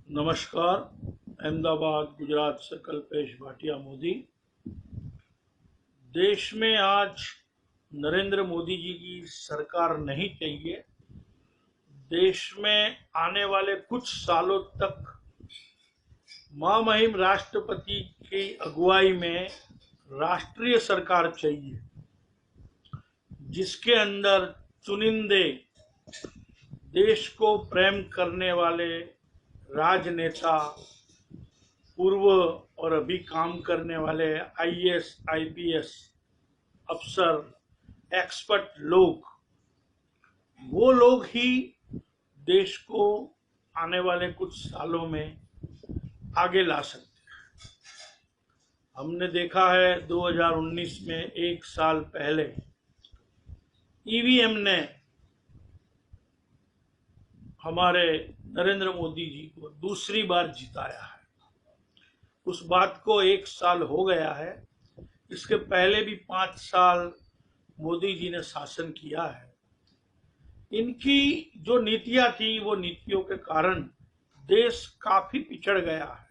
नमस्कार। अहमदाबाद गुजरात से कल्पेश भाटिया मोदी। देश में आज नरेंद्र मोदी जी की सरकार नहीं चाहिए। देश में आने वाले कुछ सालों तक महामहिम राष्ट्रपति की अगुवाई में राष्ट्रीय सरकार चाहिए, जिसके अंदर चुनिंदे देश को प्रेम करने वाले राजनेता, पूर्व और अभी काम करने वाले आईएएस आईपीएस अफसर, एक्सपर्ट लोग, वो लोग ही देश को आने वाले कुछ सालों में आगे ला सकते हैं। हमने देखा है 2019 में एक साल पहले ईवीएम ने हमारे नरेंद्र मोदी जी को दूसरी बार जिताया है। उस बात को एक साल हो गया है। इसके पहले भी 5 साल मोदी जी ने शासन किया है। इनकी जो नीतियां थी, वो नीतियों के कारण देश काफी पिछड़ गया है,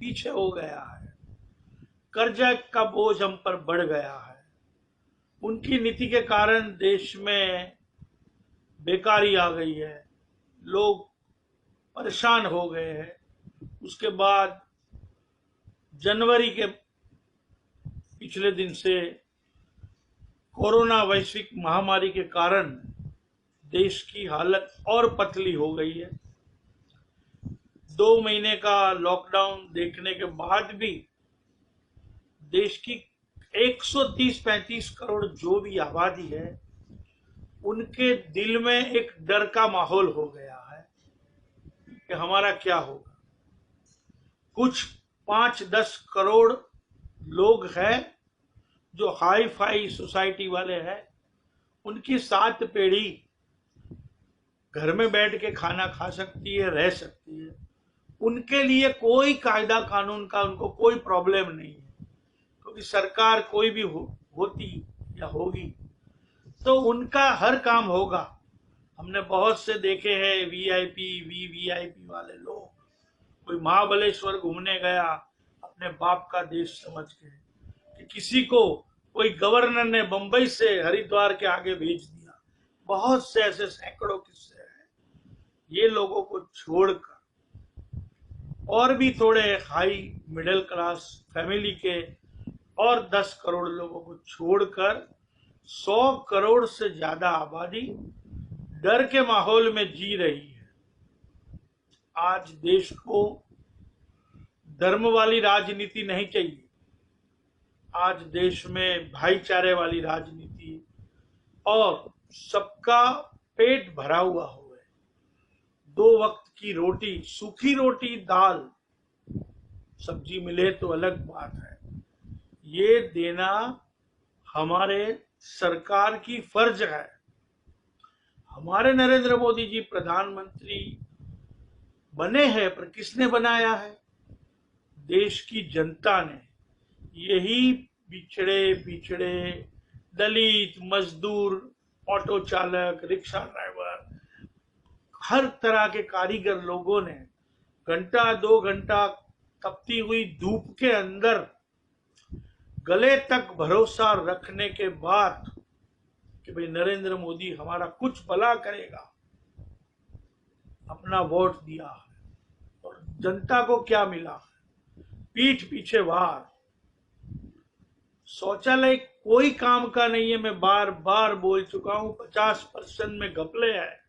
पीछे हो गया है। कर्जा का बोझ हम पर बढ़ गया है। उनकी नीति के कारण देश में बेकारी आ गई है, लोग परेशान हो गए हैं। उसके बाद जनवरी के पिछले दिन से कोरोना वैश्विक महामारी के कारण देश की हालत और पतली हो गई है। 2 महीने का लॉकडाउन देखने के बाद भी देश की 130-135 करोड़ जो भी आबादी है, उनके दिल में एक डर का माहौल हो गया है कि हमारा क्या होगा। कुछ 5-10 करोड़ लोग हैं जो हाई फाई सोसाइटी वाले हैं, उनकी 7 पीढ़ी घर में बैठ के खाना खा सकती है, रह सकती है। उनके लिए कोई कायदा कानून का उनको कोई प्रॉब्लम नहीं है, क्योंकि सरकार कोई भी होती या होगी तो उनका हर काम होगा। हमने बहुत से देखे हैं वीवीआईपी वाले लोग, कोई महाबलेश्वर घूमने गया अपने बाप का देश समझ के, कि किसी को कोई गवर्नर ने बंबई से हरिद्वार के आगे भेज दिया। बहुत से ऐसे सैकड़ों किस्से हैं। ये लोगों को छोड़कर और भी थोड़े हाई मिडिल क्लास फैमिली के और 10 करोड़ लोगों को छोड़कर 100 करोड़ से ज्यादा आबादी डर के माहौल में जी रही है। आज देश को धर्म वाली राजनीति नहीं चाहिए। आज देश में भाईचारे वाली राजनीति और सबका पेट भरा हुआ हो, 2 वक्त की रोटी, सूखी रोटी, दाल, सब्जी मिले तो अलग बात है, ये देना हमारे सरकार की फर्ज है। हमारे नरेंद्र मोदी जी प्रधानमंत्री बने हैं, पर किसने बनाया है? देश की जनता ने। यही पिछड़े दलित, मजदूर, ऑटो चालक, रिक्शा ड्राइवर, हर तरह के कारीगर लोगों ने घंटा 2 घंटा तपती हुई धूप के अंदर गले तक भरोसा रखने के बाद कि भाई नरेंद्र मोदी हमारा कुछ भला करेगा, अपना वोट दिया है। और जनता को क्या मिला? पीठ पीछे वार। शौचालय कोई काम का नहीं है, मैं बार बार बोल चुका हूं। 50% में घपले है।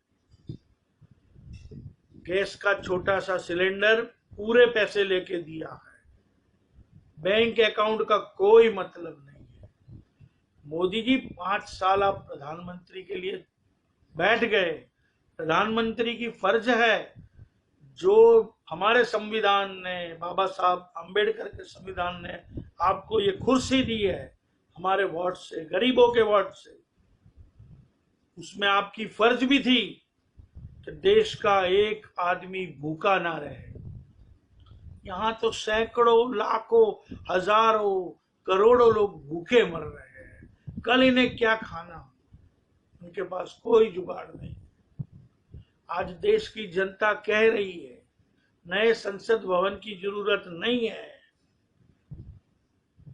गैस का छोटा सा सिलेंडर पूरे पैसे लेके दिया है। बैंक अकाउंट का कोई मतलब नहीं है। मोदी जी 5 साल आप प्रधानमंत्री के लिए बैठ गए। प्रधानमंत्री की फर्ज है, जो हमारे संविधान ने, बाबा साहब अंबेडकर के संविधान ने आपको ये कुर्सी दी है, हमारे वोट से, गरीबों के वोट से, उसमें आपकी फर्ज भी थी कि देश का एक आदमी भूखा ना रहे। यहां तो सैकड़ों, लाखों, हजारों, करोड़ों लोग भूखे मर रहे हैं। कल इन्हें क्या खाना, उनके पास कोई जुगाड़ नहीं। आज देश की जनता कह रही है नए संसद भवन की जरूरत नहीं है,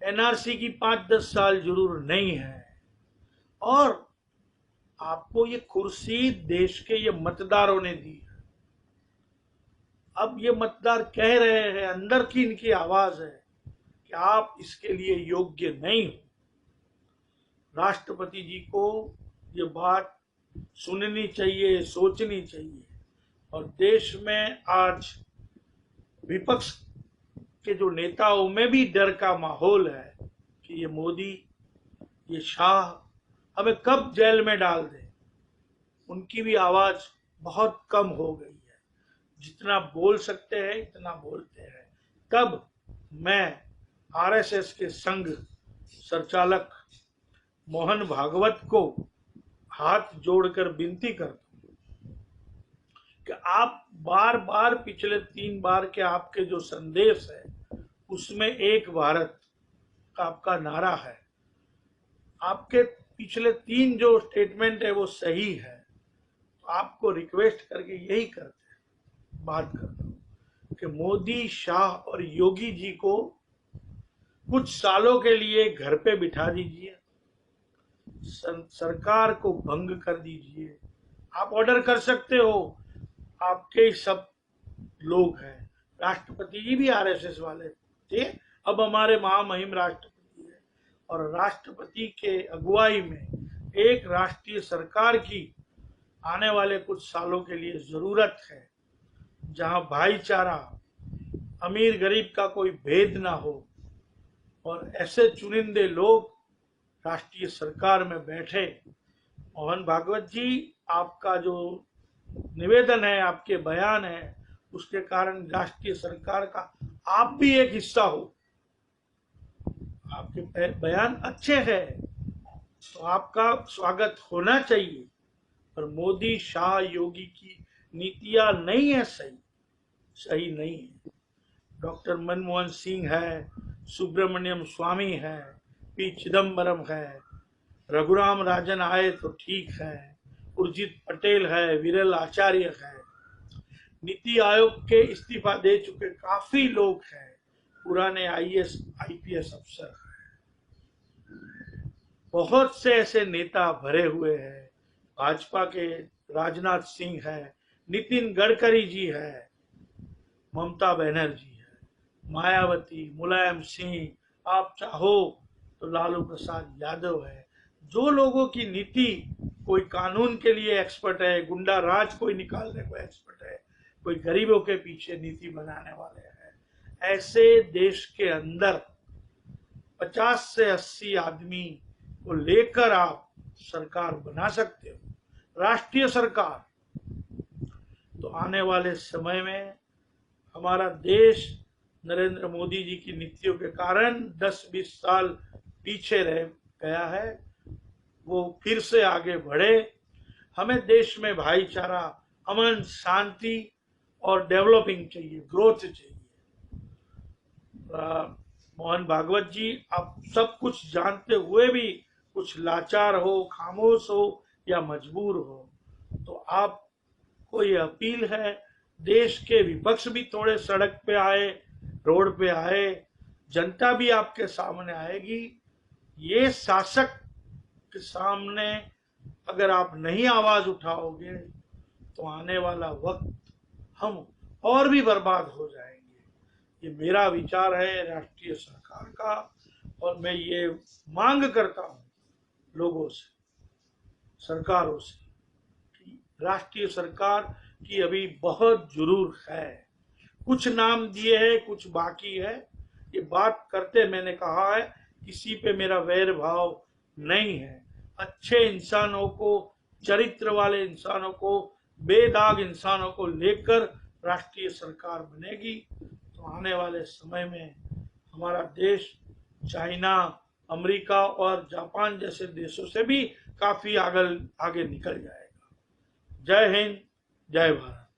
एनआरसी की 5-10 साल जरूर नहीं है, और आपको ये कुर्सी देश के ये मतदारों ने दी है। अब ये मतदार कह रहे हैं, अंदर की इनकी आवाज है कि आप इसके लिए योग्य नहीं हो। राष्ट्रपति जी को ये बात सुननी चाहिए, सोचनी चाहिए। और देश में आज विपक्ष के जो नेताओं में भी डर का माहौल है कि ये मोदी, ये शाह हमें कब जेल में डाल दे। उनकी भी आवाज बहुत कम हो गई है, जितना बोल सकते हैं इतना बोलते हैं। तब मैं आरएसएस के संघ संचालक मोहन भागवत को हाथ जोड़कर विनती करता हूं कि आप बार बार पिछले 3 बार के आपके जो संदेश है उसमें एक भारत का आपका नारा है, आपके पिछले 3 जो स्टेटमेंट है वो सही है। तो आपको रिक्वेस्ट करके यही करते हैं, बात करता हूं कि मोदी, शाह और योगी जी को कुछ सालों के लिए घर पे बिठा दीजिए, सरकार को भंग कर दीजिए। आप ऑर्डर कर सकते हो, आपके ही सब लोग हैं। राष्ट्रपति जी भी आरएसएस वाले थे, अब हमारे महामहिम राष्ट्रपति है, और राष्ट्रपति के अगुवाई में एक राष्ट्रीय सरकार की आने वाले कुछ सालों के लिए जरूरत है, जहां भाईचारा, अमीर गरीब का कोई भेद ना हो, और ऐसे चुनिंदे लोग राष्ट्रीय सरकार में बैठे। मोहन भागवत जी, आपका जो निवेदन है, आपके बयान है, उसके कारण राष्ट्रीय सरकार का आप भी एक हिस्सा हो। आपके बयान अच्छे हैं तो आपका स्वागत होना चाहिए, पर मोदी, शाह, योगी की नीतियां नहीं है, सही नहीं है। डॉक्टर मनमोहन सिंह है, सुब्रमण्यम स्वामी है, पी चिदम्बरम है, रघुराम राजन आए तो ठीक है, उर्जित पटेल है, विरल आचार्य है, नीति आयोग के इस्तीफा दे चुके काफी लोग हैं, पुराने आईएएस आईपीएस अफसर हैं, बहुत से ऐसे नेता भरे हुए हैं। भाजपा के राजनाथ सिंह है, नितिन गडकरी जी है, ममता बनर्जी है, मायावती, मुलायम सिंह, आप चाहो तो लालू प्रसाद यादव है। जो लोगों की नीति, कोई कानून के लिए एक्सपर्ट है, गुंडा राज कोई निकालने को एक्सपर्ट है, कोई गरीबों के पीछे नीति बनाने वाले हैं, ऐसे देश के अंदर 50 से 80 आदमी को लेकर आप सरकार बना सकते हो, राष्ट्रीय सरकार। तो आने वाले समय में हमारा देश नरेंद्र मोदी जी की नीतियों के कारण 10-20 साल पीछे रह गया है, वो फिर से आगे बढ़े। हमें देश में भाईचारा, अमन, शांति और डेवलपिंग चाहिए, ग्रोथ चाहिए। मोहन भागवत जी, आप सब कुछ जानते हुए भी कुछ लाचार हो, खामोश हो या मजबूर हो, तो आपको ये अपील है, देश के विपक्ष भी थोड़े सड़क पे आए, रोड पे आए, जनता भी आपके सामने आएगी। ये शासक के सामने अगर आप नहीं आवाज उठाओगे तो आने वाला वक्त हम और भी बर्बाद हो जाएंगे। ये मेरा विचार है राष्ट्रीय सरकार का, और मैं ये मांग करता हूं लोगों से, सरकारों से, कि राष्ट्रीय सरकार की अभी बहुत जरूरत है। कुछ नाम दिए हैं, कुछ बाकी है। ये बात करते मैंने कहा है, किसी पे मेरा वैर भाव नहीं है। अच्छे इंसानों को, चरित्र वाले इंसानों को, बेदाग इंसानों को लेकर राष्ट्रीय सरकार बनेगी तो आने वाले समय में हमारा देश चाइना, अमेरिका और जापान जैसे देशों से भी काफी आगे निकल जाएगा। जय हिंद, जय भारत।